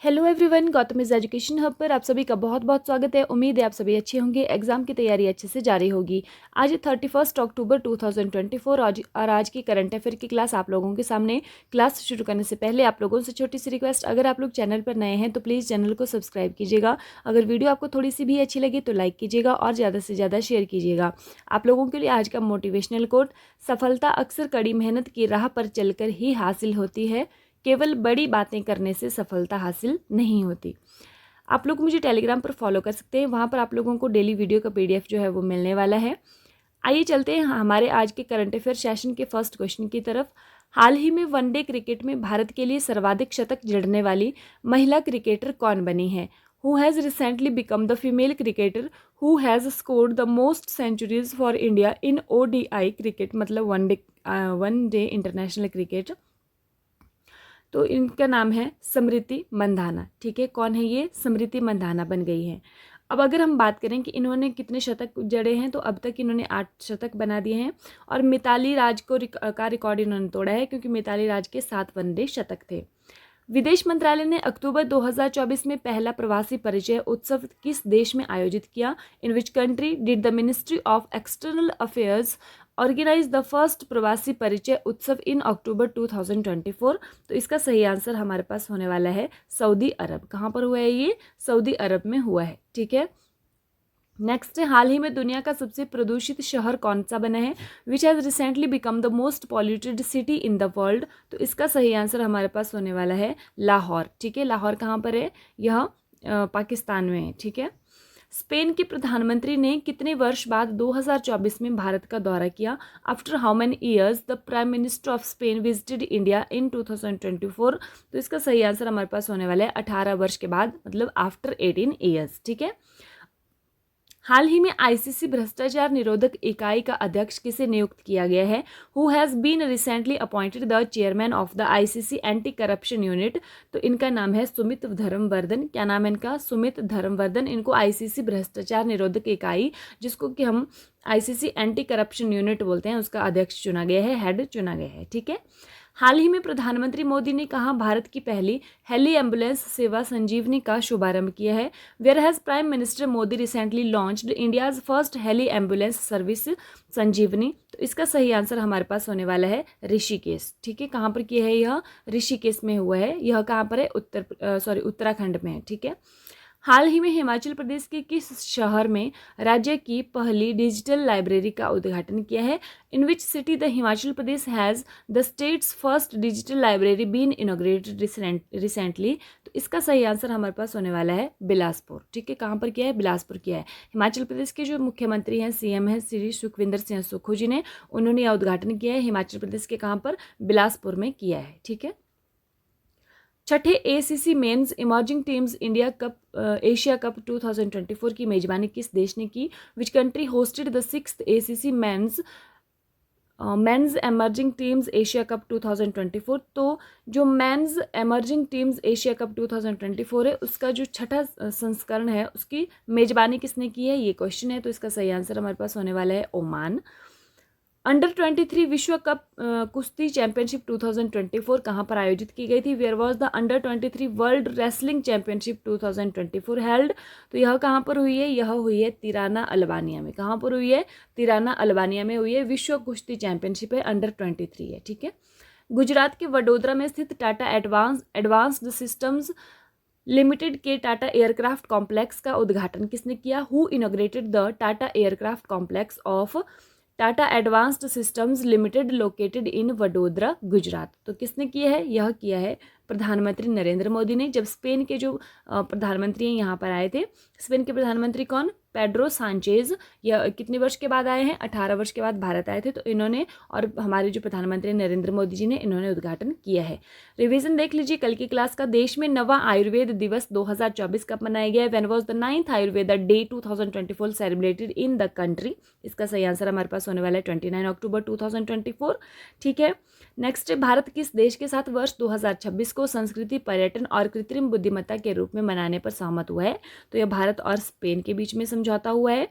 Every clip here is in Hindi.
Hello everyone, Gautam is education hub पर आप सभी का बहुत बहुत स्वागत है। उम्मीद है आप सभी अच्छे होंगे, एग्जाम की तैयारी अच्छे से जारी होगी। आज 31 अक्टूबर 2024 और आज की करंट अफेयर की क्लास आप लोगों के सामने। क्लास शुरू करने से पहले आप लोगों से छोटी सी रिक्वेस्ट, अगर आप लोग चैनल पर नए हैं तो प्लीज़ चैनल को सब्सक्राइब कीजिएगा। अगर वीडियो आपको थोड़ी सी भी अच्छी लगी तो लाइक कीजिएगा और ज़्यादा से ज़्यादा शेयर कीजिएगा। आप लोगों के लिए आज का मोटिवेशनल कोट, सफलता अक्सर कड़ी मेहनत की राह पर चलकर ही हासिल होती है, केवल बड़ी बातें करने से सफलता हासिल नहीं होती। आप लोग मुझे टेलीग्राम पर फॉलो कर सकते हैं, वहाँ पर आप लोगों को डेली वीडियो का PDF जो है वो मिलने वाला है। आइए चलते हैं हमारे आज के करंट अफेयर सेशन के फर्स्ट क्वेश्चन की तरफ। हाल ही में वनडे क्रिकेट में भारत के लिए सर्वाधिक शतक जड़ने वाली महिला क्रिकेटर कौन बनी है? Who has recently become the female cricketer who has scored the most centuries for India in ODI cricket, मतलब वन डे इंटरनेशनल क्रिकेट। तो इनका नाम है स्मृति मंधाना। ठीक है, कौन है ये? स्मृति मंधाना बन गई है। अब अगर हम बात करें कि इन्होंने कितने शतक जड़े हैं, तो अब तक इन्होंने 8 शतक बना दिए हैं। और मिताली राज का रिकॉर्ड इन्होंने तोड़ा है, क्योंकि मिताली राज के 7 वनडे शतक थे। विदेश मंत्रालय ने अक्टूबर 2024 में पहला प्रवासी परिचय उत्सव किस देश में आयोजित किया? In which country did the ministry of external affairs organise the first Pravasi Parichay उत्सव इन अक्टूबर 2024? तो इसका सही आंसर हमारे पास होने वाला है सऊदी अरब। कहाँ पर हुआ है ये? सऊदी अरब में हुआ है। ठीक है, नेक्स्ट है, हाल ही में दुनिया का सबसे प्रदूषित शहर कौन सा बना है? Which has recently become the most polluted city in the world? तो इसका सही आंसर हमारे पास होने वाला है लाहौर। ठीक है, लाहौर कहाँ पर है? यह पाकिस्तान में है। ठीक है, स्पेन के प्रधानमंत्री ने कितने वर्ष बाद 2024 में भारत का दौरा किया? After how many years the prime minister of Spain visited India in 2024? तो इसका सही आंसर हमारे पास होने वाला है 18 वर्ष के बाद, मतलब आफ्टर 18 ईयर्स। ठीक है, हाल ही में ICC भ्रष्टाचार निरोधक इकाई का अध्यक्ष किसे नियुक्त किया गया है? Who has been recently appointed the chairman of the ICC anti corruption unit? तो इनका नाम है सुमित धर्मवर्धन। क्या नाम है इनका? सुमित धर्मवर्धन। इनको ICC भ्रष्टाचार निरोधक इकाई, जिसको कि हम ICC एंटी करप्शन यूनिट बोलते हैं, उसका अध्यक्ष चुना गया है, हेड चुना गया है। ठीक है, हाल ही में प्रधानमंत्री मोदी ने कहाँ भारत की पहली हेली एम्बुलेंस सेवा संजीवनी का शुभारंभ किया है? Where has prime minister Modi recently launched India's first heli ambulance service Sanjeevani? तो इसका सही आंसर हमारे पास होने वाला है ऋषिकेश। ठीक है, कहाँ पर किया है? यह ऋषिकेश में हुआ है। यह कहाँ पर है? उत्तराखंड में है। ठीक है, हाल ही में हिमाचल प्रदेश के किस शहर में राज्य की पहली डिजिटल लाइब्रेरी का उद्घाटन किया है? In which city the Himachal Pradesh has the state's first digital library been inaugurated recently? तो इसका सही आंसर हमारे पास होने वाला है बिलासपुर। ठीक है, कहाँ पर किया है? बिलासपुर किया है। हिमाचल प्रदेश के जो मुख्यमंत्री हैं, CM हैं, श्री सुखविंदर सिंह सुक्खू जी ने, उन्होंने यह उद्घाटन किया है हिमाचल प्रदेश के कहाँ पर? बिलासपुर में किया है। ठीक है, छठे ACC men's emerging teams India cup Asia cup 2024 की मेजबानी किस देश ने की? Which country hosted the 6th ACC men's emerging teams Asia cup 2024? तो जो men's emerging teams Asia cup 2024 है, उसका जो छठा संस्करण है, उसकी मेजबानी किसने की है? ये क्वेश्चन है। तो इसका सही आंसर हमारे पास होने वाला है ओमान। अंडर 23 विश्व कप कुश्ती चैंपियनशिप 2024 कहाँ पर आयोजित की गई थी? Where was the under 23 world wrestling championship 2024 held? तो यह कहाँ पर हुई है? यह हुई है तिराना अल्बानिया में। कहाँ पर हुई है? तिराना अल्बानिया में हुई है। विश्व कुश्ती चैंपियनशिप है, अंडर 23 है। ठीक है, गुजरात के वडोदरा में स्थित टाटा एडवांस्ड सिस्टम्स लिमिटेड के टाटा एयरक्राफ्ट कॉम्प्लेक्स का उद्घाटन किसने किया? Who inaugurated the Tata aircraft complex of Tata advanced systems limited located in Vadodara, Gujarat? तो किसने किया है? यह किया है प्रधानमंत्री नरेंद्र मोदी ने। जब स्पेन के जो प्रधानमंत्री हैं यहाँ पर आए थे, स्पेन के प्रधानमंत्री कौन? Pedro Sanchez. यह कितने वर्ष के बाद आए हैं? 18 वर्ष के बाद भारत आए थे। तो इन्होंने, और हमारे जो प्रधानमंत्री नरेंद्र मोदी जी ने, इन्होंने उद्घाटन किया है। रिवीजन देख लीजिए कल की क्लास का। देश में 9वां आयुर्वेद दिवस 2024 कब मनाया गया है? When was the 9th Ayurveda day 2024 celebrated in the country? इसका सही आंसर हमारे पास होने वाला है 29 अक्टूबर 2024। ठीक है, नेक्स्ट, भारत किस देश के साथ वर्ष 2026 को संस्कृति, पर्यटन और कृत्रिम बुद्धिमत्ता के रूप में मनाने पर सहमत हुआ है? तो यह भारत और स्पेन के बीच में समझौता हुआ है।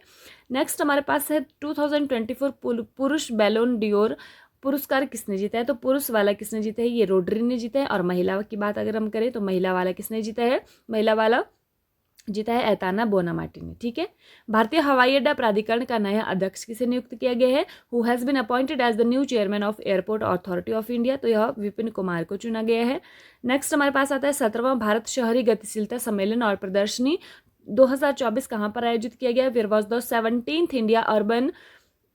नेक्स्ट हमारे पास है 2024 पुरुष बैलोन डियोर पुरस्कार किसने जीता है? तो पुरुष वाला किसने जीता है? ये रोड्री ने जीता है। और महिला की बात अगर हम करें तो महिला वाला किसने जीता है? महिला वाला जीता है एताना बोनामाटी ने। ठीक है। भारतीय हवाई अड्डा प्राधिकरण का नया अध्यक्ष किसे नियुक्त किया गया है? Who has been appointed as the new chairman of airport authority of India. तो यह विपिन कुमार को चुना गया है। नेक्स्ट हमारे पास आता है 17वां भारत शहरी गतिशीलता सम्मेलन और प्रदर्शनी 2024 कहाँ पर आयोजित किया गया? Where was the 17th India urban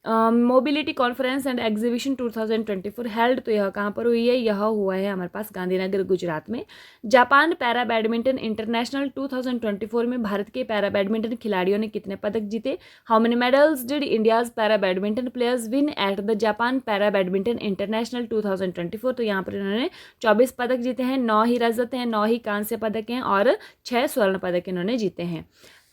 mobility conference and exhibition 2024 held. तो यह कहाँ पर हुई है? यह हुआ है हमारे पास गांधीनगर गुजरात में। जापान पैरा बैडमिंटन इंटरनेशनल 2024 में भारत के पैरा बैडमिंटन खिलाड़ियों ने कितने पदक जीते? How many medals did India's para badminton players win at the Japan para badminton international 2024? तो यहाँ पर इन्होंने 24 पदक जीते हैं, 9 ही रजत हैं, 9 ही कांस्य पदक हैं और 6 स्वर्ण पदक इन्होंने जीते हैं।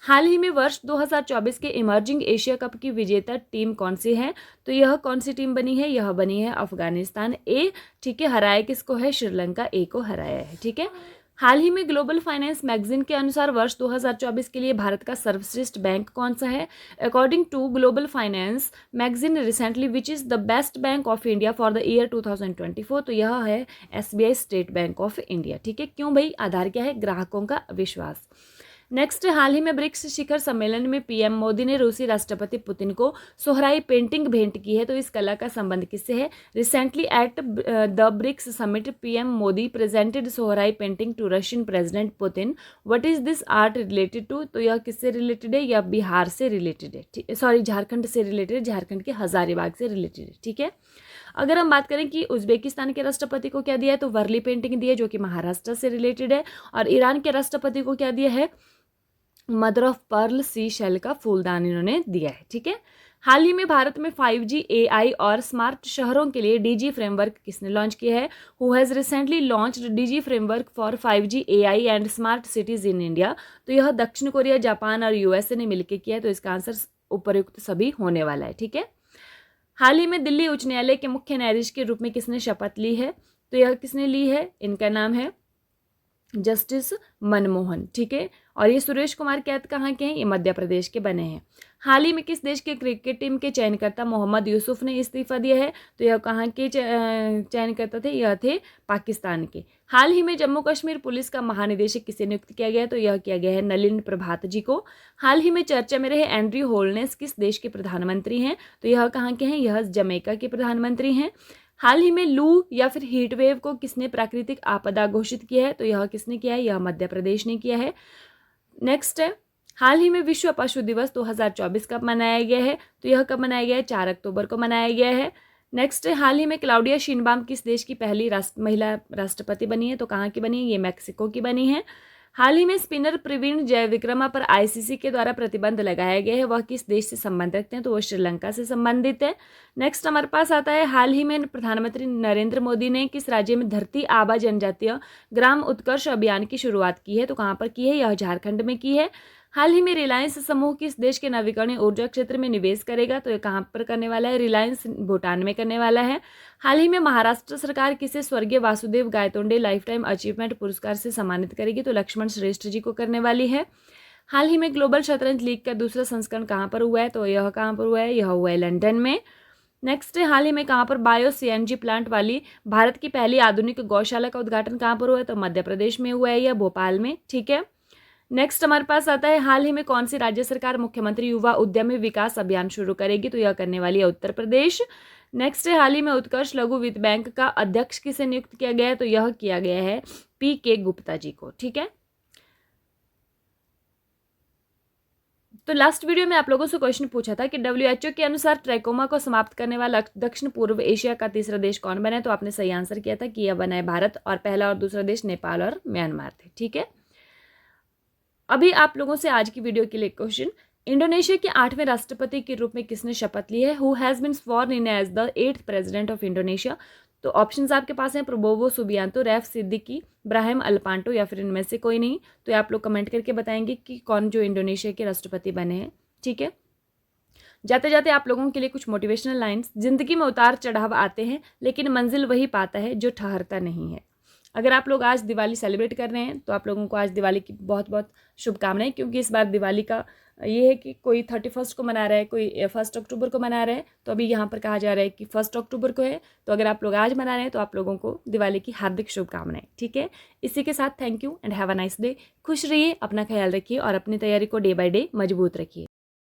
हाल ही में वर्ष 2024 के इमर्जिंग एशिया कप की विजेता टीम कौन सी है? तो यह कौन सी टीम बनी है? यह बनी है अफगानिस्तान ए। ठीक है। हराया किसको है? श्रीलंका ए को हराया है। ठीक है। हाल ही में ग्लोबल फाइनेंस मैगजीन के अनुसार वर्ष 2024 के लिए भारत का सर्वश्रेष्ठ बैंक कौन सा है? According to global finance magazine recently which is the best bank of India for the year 2024? तो यह है SBI state bank of India. ठीक है। क्यों भाई? आधार क्या है? ग्राहकों का विश्वास। नेक्स्ट, हाल ही में ब्रिक्स शिखर सम्मेलन में पीएम मोदी ने रूसी राष्ट्रपति पुतिन को सोहराई पेंटिंग भेंट की है। तो इस कला का संबंध किससे है? Recently at the BRICS summit PM Modi presented Sohrai painting to Russian president Putin. What is this art related to? तो यह किससे रिलेटेड है? यह बिहार से रिलेटेड है, सॉरी झारखंड से रिलेटेड है, झारखंड के हजारीबाग से रिलेटेड है। ठीक है। अगर हम बात करें कि उज्बेकिस्तान के राष्ट्रपति को क्या दिया है, तो वर्ली पेंटिंग दी है जो कि महाराष्ट्र से रिलेटेड है। और ईरान के राष्ट्रपति को क्या दिया है? Mother of pearl sea shell का फूलदान इन्होंने दिया है। ठीक है। हाल ही में भारत में 5G AI और स्मार्ट शहरों के लिए DG फ्रेमवर्क किसने लॉन्च किया है? Who has recently launched DG framework for 5G AI and smart cities in India. तो यह दक्षिण कोरिया, जापान और USA ने मिलकर किया है। तो इसका आंसर उपयुक्त सभी होने वाला है। ठीक है। हाल ही में दिल्ली उच्च न्यायालय के मुख्य न्यायाधीश के रूप में किसने शपथ ली है? तो यह किसने ली है? इनका नाम है जस्टिस मनमोहन। ठीक है। और ये सुरेश कुमार कैद कहाँ के हैं? ये मध्य प्रदेश के बने हैं। हाल ही में किस देश के क्रिकेट टीम के चयनकर्ता मोहम्मद यूसुफ ने इस्तीफा दिया है? तो यह कहाँ के चयनकर्ता थे? यह थे पाकिस्तान के। हाल ही में जम्मू कश्मीर पुलिस का महानिदेशक किसे नियुक्त किया गया? तो यह किया गया है नलिन प्रभात जी को। हाल ही में चर्चा में रहे एंड्रयू होलनेस किस देश के प्रधानमंत्री हैं? तो यह कहाँ के हैं? यह जमैका के प्रधानमंत्री हैं। हाल ही में लू या फिर हीट वेव को किसने प्राकृतिक आपदा घोषित किया है? तो यह किसने किया है? यह मध्य प्रदेश ने किया है। नेक्स्ट है, हाल ही में विश्व पशु दिवस 2024 कब मनाया गया है? तो यह कब मनाया गया है? 4 अक्टूबर को मनाया गया है। नेक्स्ट है, हाल ही में क्लाउडिया शिनबाम किस देश की पहली महिला राष्ट्रपति बनी है? तो कहाँ की बनी है? ये मैक्सिको की बनी है। हाल ही में स्पिनर प्रवीण जयविक्रमा पर ICC के द्वारा प्रतिबंध लगाया गया है, वह किस देश से संबंध रखते हैं? तो वो श्रीलंका से संबंधित है। नेक्स्ट हमारे पास आता है, हाल ही में प्रधानमंत्री नरेंद्र मोदी ने किस राज्य में धरती आबा जनजातीय ग्राम उत्कर्ष अभियान की शुरुआत की है? तो कहाँ पर की है? यह झारखंड में की है। हाल ही में रिलायंस समूह किस देश के नवीकरणीय ऊर्जा क्षेत्र में निवेश करेगा? तो ये कहाँ पर करने वाला है? रिलायंस भूटान में करने वाला है। हाल ही में महाराष्ट्र सरकार किसे स्वर्गीय Vasudev Gaitonde life time achievement पुरस्कार से सम्मानित करेगी? तो लक्ष्मण श्रेष्ठ जी को करने वाली है। हाल ही में ग्लोबल शतरंज लीग का दूसरा संस्करण कहाँ पर हुआ है? तो यह कहाँ पर हुआ है? यह हुआ है लंदन में। नेक्स्ट है, हाल ही में कहाँ पर बायो CNG प्लांट वाली भारत की पहली आधुनिक गौशाला का उद्घाटन कहाँ पर हुआ है? तो मध्य प्रदेश में हुआ है, या भोपाल में। ठीक है। नेक्स्ट हमारे पास आता है, हाल ही में कौन सी राज्य सरकार मुख्यमंत्री युवा उद्यमी विकास अभियान शुरू करेगी? तो यह करने वाली है उत्तर प्रदेश। नेक्स्ट है, हाल ही में उत्कर्ष लघु वित्त बैंक का अध्यक्ष किसे नियुक्त किया गया है? तो यह किया गया है PK गुप्ता जी को। ठीक है। तो लास्ट वीडियो में आप लोगों से क्वेश्चन पूछा था कि WHO के अनुसार ट्रैकोमा को समाप्त करने वाला दक्षिण पूर्व एशिया का तीसरा देश कौन बना है? तो आपने सही आंसर किया था कि यह बना है भारत, और पहला और दूसरा देश नेपाल और म्यांमार थे। ठीक है। अभी आप लोगों से आज की वीडियो के लिए क्वेश्चन, इंडोनेशिया के 8वें राष्ट्रपति के रूप में किसने शपथ ली है? Who has been sworn in as the 8th president of Indonesia? तो ऑप्शंस आपके पास हैं, Prabowo Subianto, Raf Siddiqui, Brahim Alpanto, या फिर इनमें से कोई नहीं। तो आप लोग कमेंट करके बताएंगे कि कौन जो इंडोनेशिया के राष्ट्रपति बने हैं। ठीक है। जाते जाते आप लोगों के लिए कुछ मोटिवेशनल लाइन्स। जिंदगी में उतार चढ़ाव आते हैं, लेकिन मंजिल वही पाता है जो ठहरता नहीं है। अगर आप लोग आज दिवाली सेलिब्रेट कर रहे हैं तो आप लोगों को आज दिवाली की बहुत बहुत शुभकामनाएं, क्योंकि इस बार दिवाली का ये है कि कोई 31 को मना रहा है, कोई 1 अक्टूबर को मना रहा है। तो अभी यहाँ पर कहा जा रहा है कि 1 अक्टूबर को है, तो अगर आप लोग आज मना रहे हैं तो आप लोगों को दिवाली की हार्दिक शुभकामनाएं। ठीक है, इसी के साथ thank you and have a nice day. खुश रहिए, अपना ख्याल रखिए और अपनी तैयारी को डे बाय डे मजबूत रखिए।